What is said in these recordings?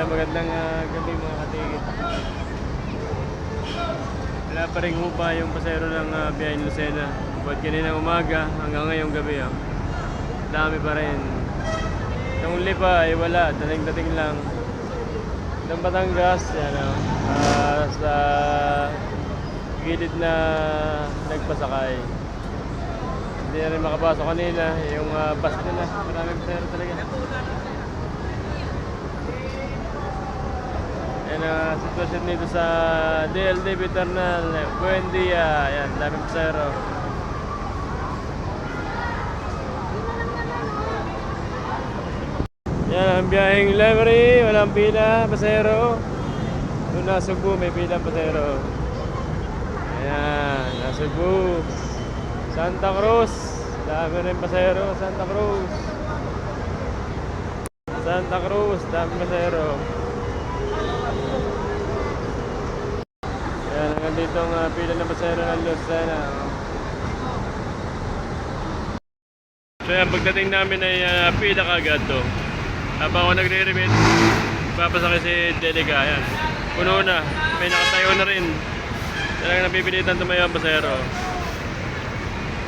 magandang gabi mga katigit. Wala pa rin hupa yung pasero ng biyahe Lucena. Buat kanina umaga hanggang ngayong gabi. Dami pa rin. Itong uli pa ay wala, dating lang. Itong Batangas, yan sa gilid na nagpasakay. Hindi na rin makapasok kanina, yung bus nila, maraming pasero talaga. Yan ang sitwasyon dito sa DLDV Terminal, Buendia, yan, daming pasero. Yan ang biyaheng Lemery, walang pila, pasero. Doon nasa Cebu, may pila pasero. Ayan, nasa Cebu. Santa Cruz, dami rin pasero. Santa Cruz, dami pasero. Ayan, hanggang dito ang pila ng pasero ng Lucena. So yan, pagdating namin ay pila kagad to. Habang ako nagre-remit, papasakay si Delica. Ayan, puno na, may nakatayo na rin. Talagang napipilitan tumayo ang pasero.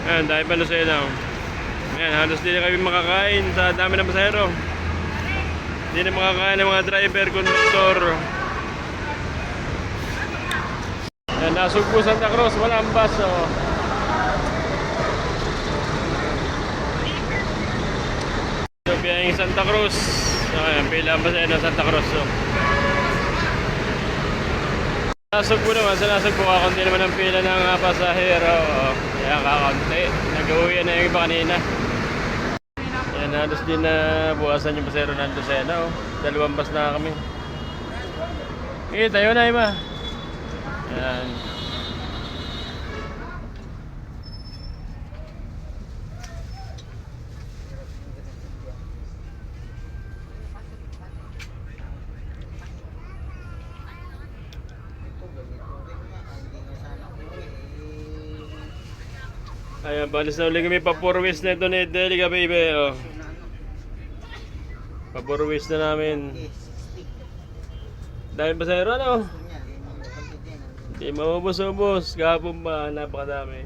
Ayan, dahil pa Lucena. Ayan, halos di na kami makakain sa dami ng pasero. Hindi na makakain ng mga driver, conductor. Ayan, nasugpo Santa Cruz, walang bus. So, biyaheng Santa Cruz. Ayan, pila ang pasero ng Santa Cruz. Nasugpo naman, sa nasugpo kakunti naman ang pila ng pasahero. Kaya kakunti, nag-uwi na yung iba kanina. Yan, halos din na buwasan yung pasero ng Lucena. Dalawang bus na kami. Tayo na iba. Yan. Ayan, balis na ulit kami papurwis na ito ni Delica baby. Papurwis na namin. Dahil pasahero ano? Hindi maubos-ubos. Kahapon pa, napakadami.